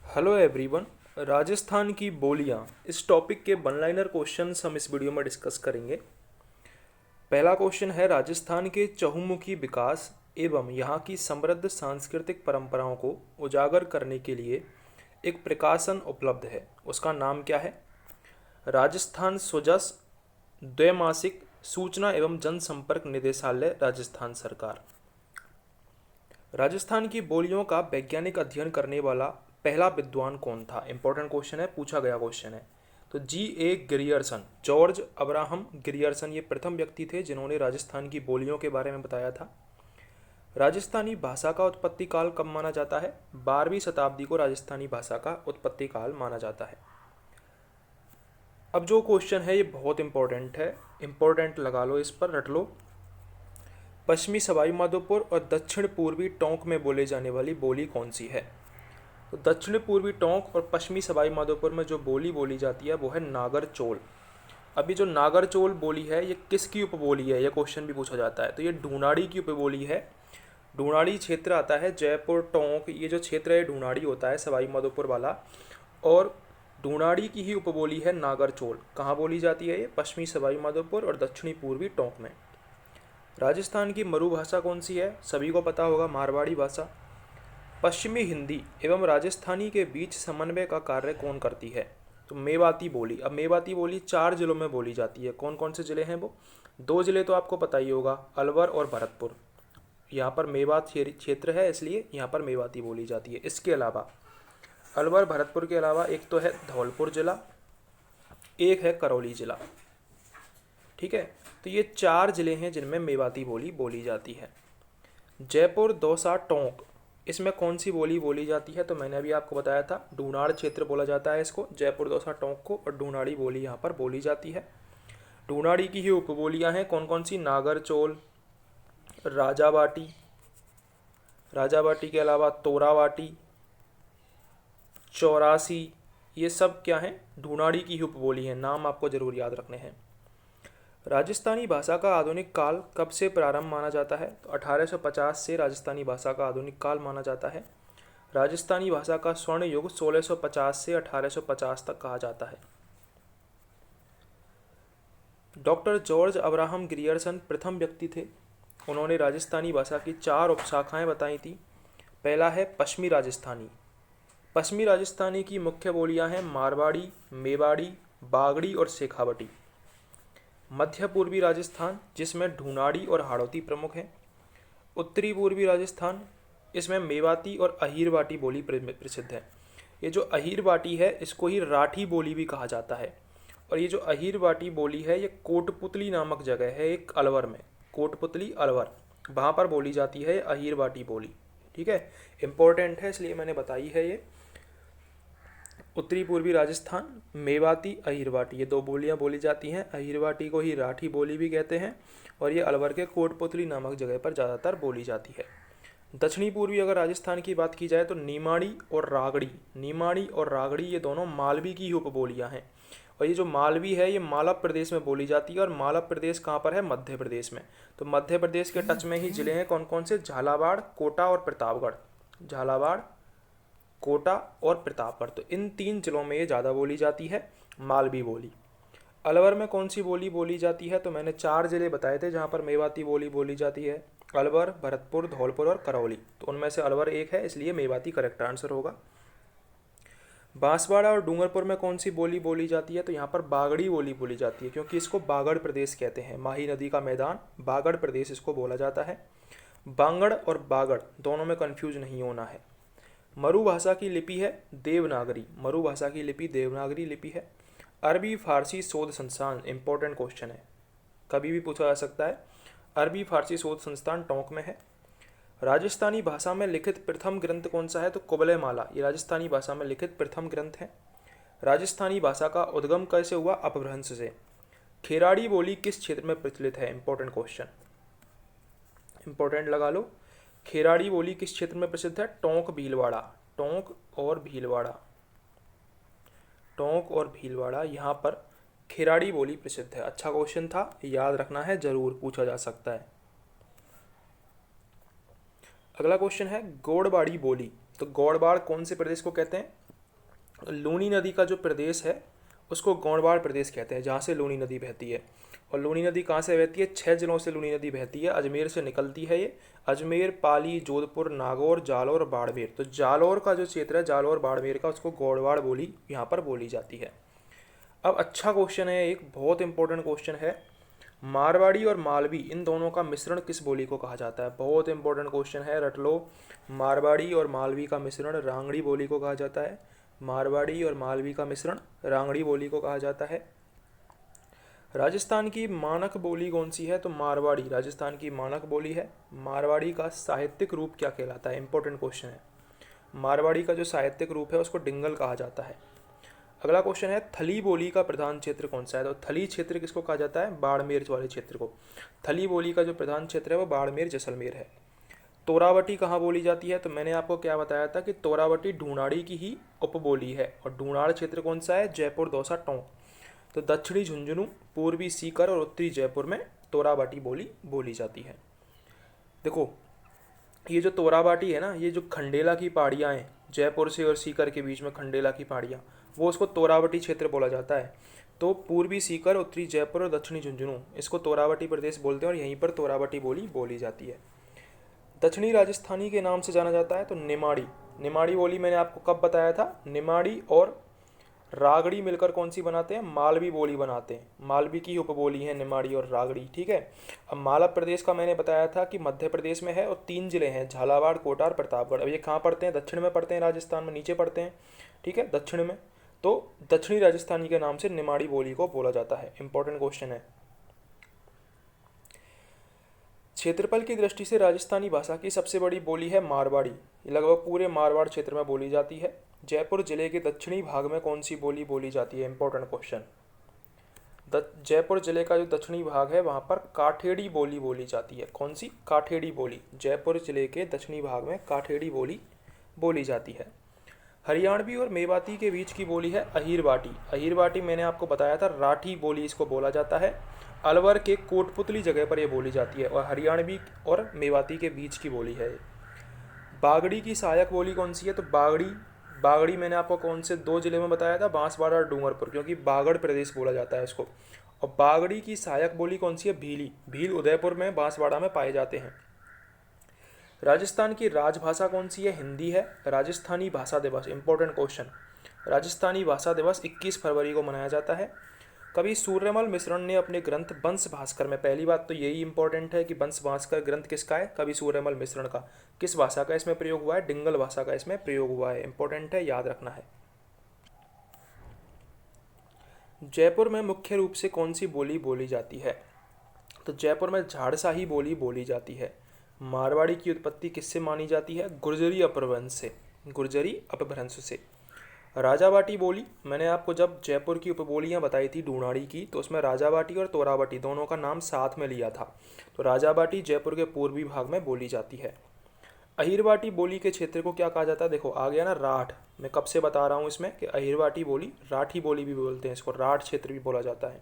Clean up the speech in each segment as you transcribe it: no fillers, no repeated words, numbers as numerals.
Hello everyone. Rajasthan की बोलियां इस टॉपिक के वन लाइनर क्वेश्चंस हम इस वीडियो में डिस्कस करेंगे। पहला क्वेश्चन है, राजस्थान के चहुमुखी विकास एवं यहाँ की समृद्ध सांस्कृतिक परंपराओं को उजागर करने के लिए एक प्रकाशन उपलब्ध है, उसका नाम क्या है? राजस्थान सुजस द्वैमासिक सूचना एवं जनसंपर्क निदेशालय, राजस्थान सरकार। राजस्थान की बोलियों का वैज्ञानिक अध्ययन करने वाला पहला विद्वान कौन था? इंपॉर्टेंट क्वेश्चन है, पूछा गया क्वेश्चन है। तो G.A. Grierson, George Abraham Grierson, ये प्रथम व्यक्ति थे जिन्होंने राजस्थान की बोलियों के बारे में बताया था। राजस्थानी भाषा का उत्पत्ति काल कब माना जाता है? 12वीं शताब्दी को राजस्थानी भाषा का उत्पत्ति काल माना जाता है। अब जो क्वेश्चन है ये बहुत इंपॉर्टेंट है, इंपॉर्टेंट लगा लो, इस पर रट लो। पश्चिमी सवाई माधोपुर और दक्षिण पूर्वी टोंक में बोले जाने वाली बोली कौन सी है? तो दक्षिण पूर्वी टोंक और पश्चिमी सवाई माधोपुर में जो बोली बोली जाती है वो है नागर चोल। अभी जो नागर चोल बोली है ये किसकी उपबोली है, ये क्वेश्चन भी पूछा जाता है। तो ये ढूंढाड़ी की उपबोली है। ढूंढाड़ी क्षेत्र आता है जयपुर टोंक, ये जो क्षेत्र है ढूंढाड़ी होता है सवाई माधोपुर वाला, और ढूंढाड़ी की ही उपबोली है नागर चोल। कहाँ बोली जाती है ये? पश्चिमी सवाई माधोपुर और दक्षिणी पूर्वी टोंक में। राजस्थान की मरु भाषा कौन सी है? सभी को पता होगा, मारवाड़ी भाषा। पश्चिमी हिंदी एवं राजस्थानी के बीच समन्वय का कार्य कौन करती है? तो मेवाती बोली। अब मेवाती बोली 4 जिलों में बोली जाती है। कौन कौन से जिले हैं वो? 2 जिले तो आपको पता ही होगा, अलवर और भरतपुर। यहाँ पर मेवात क्षेत्र है इसलिए यहाँ पर मेवाती बोली जाती है। इसके अलावा अलवर भरतपुर के अलावा एक तो है धौलपुर जिला, एक है करौली जिला। ठीक है, तो ये 4 जिले हैं जिनमें मेवाती बोली बोली जाती है। जयपुर दौसा टोंक, इसमें कौन सी बोली बोली जाती है? तो मैंने अभी आपको बताया था, ढूंढाड़ क्षेत्र बोला जाता है इसको, जयपुर दौसा टोंक को, और ढूंढाड़ी बोली यहाँ पर बोली जाती है। ढूंढाड़ी की ही उपबोलियाँ हैं कौन कौन सी? नागरचोल, राजावाटी, राजावाटी के अलावा तोरावाटी, चौरासी, ये सब क्या हैं? ढूंढाड़ी की ही उपबोली हैं। नाम आपको जरूर याद रखने हैं। राजस्थानी भाषा का आधुनिक काल कब से प्रारंभ माना जाता है? तो 1850 से राजस्थानी भाषा का आधुनिक काल माना जाता है। राजस्थानी भाषा का स्वर्ण युग 1650 से 1850 तक कहा जाता है। डॉक्टर जॉर्ज अब्राहम ग्रियर्सन प्रथम व्यक्ति थे। उन्होंने राजस्थानी भाषा की 4 उपशाखाएं बताई थी। पहला है पश्चिमी राजस्थानी। पश्चिमी राजस्थानी की मुख्य बोलियां हैं मारवाड़ी, मेवाड़ी, बागड़ी और शेखावटी। मध्य पूर्वी राजस्थान, जिसमें ढूंढाड़ी और हाड़ौती प्रमुख हैं। उत्तरी पूर्वी राजस्थान, इसमें मेवाती और अहीरवाटी बोली प्रसिद्ध है। ये जो अहीरवाटी है इसको ही राठी बोली भी कहा जाता है। और ये जो अहीरवाटी बोली है ये कोटपुतली नामक जगह है एक अलवर में, कोटपुतली अलवर, वहाँ पर बोली जाती है अहीरवाटी बोली। ठीक है, इम्पोर्टेंट है इसलिए मैंने बताई है ये। उत्तरी पूर्वी राजस्थान, मेवाती, अहीरवाटी, ये 2 बोलियां बोली जाती हैं। अहीरवाटी को ही राठी बोली भी कहते हैं और ये अलवर के कोटपुतली नामक जगह पर ज़्यादातर बोली जाती है। दक्षिणी पूर्वी अगर राजस्थान की बात की जाए तो निमाड़ी और रागड़ी, निमाड़ी और रागड़ी ये दोनों मालवी की ही उपबोलियाँ हैं। और ये जो मालवी है ये मालवा प्रदेश में बोली जाती है। और मालवा प्रदेश कहाँ पर है? मध्य प्रदेश में। तो मध्य प्रदेश के टच में ही जिले हैं कौन कौन से? झालावाड़, कोटा और प्रतापगढ़। झालावाड़, कोटा और प्रतापगढ़, तो इन 3 जिलों में ये ज़्यादा बोली जाती है मालवी बोली। अलवर में कौन सी बोली बोली जाती है? तो मैंने 4 जिले बताए थे जहाँ पर मेवाती बोली बोली जाती है, अलवर, भरतपुर, धौलपुर और करौली। तो उनमें से अलवर एक है इसलिए मेवाती करेक्ट आंसर होगा। बांसवाड़ा और डूंगरपुर में कौन सी बोली बोली जाती है? तो यहाँ पर बागड़ी बोली बोली जाती है, क्योंकि इसको बागड़ प्रदेश कहते हैं। माही नदी का मैदान, बागड़ प्रदेश इसको बोला जाता है। बांगड़ और बागड़ दोनों में कन्फ्यूज नहीं होना है। मरु भाषा की लिपि है देवनागरी। मरु भाषा की लिपि देवनागरी लिपि है। अरबी फारसी शोध संस्थान, इंपॉर्टेंट क्वेश्चन है, कभी भी पूछा जा सकता है। अरबी फारसी शोध संस्थान टोंक में है। राजस्थानी भाषा में लिखित प्रथम ग्रंथ कौन सा है? तो कुबलय माला, ये राजस्थानी भाषा में लिखित प्रथम ग्रंथ है। राजस्थानी भाषा का उद्गम कैसे हुआ? अपभ्रंश से। खेराड़ी बोली किस क्षेत्र में प्रचलित है? इंपॉर्टेंट क्वेश्चन, इंपॉर्टेंट लगा लो। खेराड़ी बोली किस क्षेत्र में प्रसिद्ध है? टोंक भीलवाड़ा, टोंक और भीलवाड़ा, टोंक और भीलवाड़ा, यहाँ पर खेराड़ी बोली प्रसिद्ध है। अच्छा क्वेश्चन था, याद रखना है, जरूर पूछा जा सकता है। अगला क्वेश्चन है गौड़बाड़ी बोली। तो गौड़बाड़ कौन से प्रदेश को कहते हैं? लूनी नदी का जो प्रदेश है उसको गोंडवाड़ प्रदेश कहते हैं, जहाँ से लूनी नदी बहती है। और लूनी नदी कहाँ से बहती है? 6 जिलों से लूनी नदी बहती है, अजमेर से निकलती है ये। अजमेर, पाली, जोधपुर, नागौर, जालौर, बाड़मेर। तो जालौर का जो क्षेत्र है, जालौर बाड़मेर का, उसको गोंडवाड़ बोली यहाँ पर बोली जाती है। अब अच्छा क्वेश्चन है, एक बहुत इंपॉर्टेंट क्वेश्चन है, मारवाड़ी और मालवी इन दोनों का मिश्रण किस बोली को कहा जाता है? बहुत इंपॉर्टेंट क्वेश्चन है, रट लो। मारवाड़ी और मालवी का मिश्रण रांगड़ी बोली को कहा जाता है। मारवाड़ी और मालवी का मिश्रण रांगड़ी बोली को कहा जाता है। राजस्थान की मानक बोली कौन सी है? तो मारवाड़ी राजस्थान की मानक बोली है। मारवाड़ी का साहित्यिक रूप क्या कहलाता है? इंपॉर्टेंट क्वेश्चन है। मारवाड़ी का जो साहित्यिक रूप है उसको डिंगल कहा जाता है। अगला क्वेश्चन है, थली बोली का प्रधान क्षेत्र कौन सा है? तो थली क्षेत्र किसको कहा जाता है? बाड़मेर वाले क्षेत्र को। थली बोली का जो प्रधान क्षेत्र है वो बाड़मेर जैसलमेर है। तोरावटी कहाँ बोली जाती है? तो मैंने आपको क्या बताया था कि तोरावटी ढूंढाड़ी की ही उपबोली है। और ढूंढाड़ क्षेत्र कौन सा है? जयपुर, दौसा, टोंक। तो दक्षिणी झुंझुनू, पूर्वी सीकर और उत्तरी जयपुर में तोरावटी बोली बोली जाती है। देखो, ये जो तोराबाटी है ना, ये जो खंडेला की पहाड़ियाँ हैं, जयपुर से और सीकर के बीच में खंडेला की पहाड़ियाँ, वो उसको तोरावटी क्षेत्र बोला जाता है। तो पूर्वी सीकर, उत्तरी जयपुर और दक्षिणी झुंझुनू, इसको तोरावटी प्रदेश बोलते हैं और यहीं पर तोरावटी बोली बोली जाती है। दक्षिणी राजस्थानी के नाम से जाना जाता है तो निमाड़ी। निमाड़ी बोली मैंने आपको कब बताया था? निमाड़ी और रागड़ी मिलकर कौन सी बनाते हैं? मालवी बोली बनाते हैं। मालवी की उपबोली है निमाड़ी और रागड़ी, ठीक है। अब मालवा प्रदेश का मैंने बताया था कि मध्य प्रदेश में है और 3 जिले हैं, झालावाड़, कोटा और प्रतापगढ़। अब ये कहाँ पड़ते हैं? दक्षिण में पड़ते हैं, राजस्थान में नीचे पड़ते हैं, ठीक है, दक्षिण में। तो दक्षिणी राजस्थानी के नाम से निमाड़ी बोली को बोला जाता है। इंपॉर्टेंट क्वेश्चन है। क्षेत्रफल की दृष्टि से राजस्थानी भाषा की सबसे बड़ी बोली है मारवाड़ी। ये लगभग पूरे मारवाड़ क्षेत्र में बोली जाती है। जयपुर जिले के दक्षिणी भाग में कौन सी बोली बोली जाती है? Important question. जयपुर जिले का जो दक्षिणी भाग है वहाँ पर काठेड़ी बोली बोली जाती है। कौन सी? काठेड़ी बोली। जयपुर जिले के दक्षिणी भाग में काठेड़ी बोली बोली जाती है। हरियाणवी और मेवाती के बीच की बोली है अहीरवाटी। अहीरवाटी मैंने आपको बताया था, राठी बोली इसको बोला जाता है। अलवर के कोटपुतली जगह पर यह बोली जाती है और हरियाणवी और मेवाती के बीच की बोली है। बागड़ी की सहायक बोली कौन सी है? तो बागड़ी मैंने आपको कौन से 2 जिले में बताया था? बांसवाड़ा और डूंगरपुर, क्योंकि बागड़ प्रदेश बोला जाता है इसको। और बागड़ी की सहायक बोली कौन सी है? भीली। भील उदयपुर में, बांसवाड़ा में पाए जाते हैं। राजस्थान की राजभाषा कौन सी है? हिंदी है। राजस्थानी भाषा दिवस, इंपॉर्टेंट क्वेश्चन, राजस्थानी भाषा दिवस 21 फरवरी को मनाया जाता है। कवि सूर्यमल मिश्रण ने अपने ग्रंथ वंश भास्कर में, पहली बात तो यही इंपॉर्टेंट है कि वंश भास्कर ग्रंथ किसका है? कवि सूर्यमल मिश्रण का। किस भाषा का इसमें प्रयोग हुआ है? डिंगल भाषा का इसमें प्रयोग हुआ है। इंपॉर्टेंट है, याद रखना है। जयपुर में मुख्य रूप से कौन सी बोली बोली जाती है? तो जयपुर में झाड़साही बोली बोली जाती है। मारवाड़ी की उत्पत्ति किससे मानी जाती है? गुर्जरी अपभ्रंश से। गुर्जरी अपभ्रंश से। राजावाटी बोली, मैंने आपको जब जयपुर की उपबोलियाँ बताई थी ढूंढाड़ी की, तो उसमें राजावाटी और तोरावाटी दोनों का नाम साथ में लिया था। तो राजावाटी जयपुर के पूर्वी भाग में बोली जाती है। अहीरवाटी बोली के क्षेत्र को क्या कहा जाता है? देखो, आ गया ना राठ। मैं कब से बता रहा हूँ इसमें कि अहीरवाटी बोली, राठी बोली भी बोलते हैं इसको, राठ क्षेत्र भी बोला जाता है।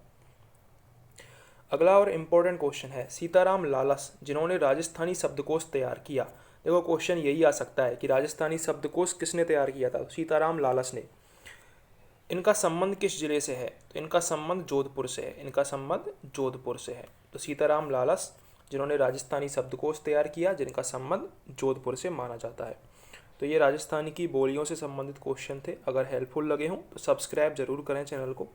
अगला और इम्पोर्टेंट क्वेश्चन है, सीताराम लालस जिन्होंने राजस्थानी शब्दकोश तैयार किया। देखो, क्वेश्चन यही आ सकता है कि राजस्थानी शब्दकोश किसने तैयार किया था? सीताराम लालस ने। इनका संबंध किस जिले से है? तो इनका संबंध जोधपुर से है। इनका संबंध जोधपुर से है। तो सीताराम लालस जिन्होंने राजस्थानी शब्दकोश तैयार किया, जिनका संबंध जोधपुर से माना जाता है। तो ये राजस्थानी की बोलियों से संबंधित क्वेश्चन थे। अगर हेल्पफुल लगे हों तो सब्सक्राइब जरूर करें चैनल को।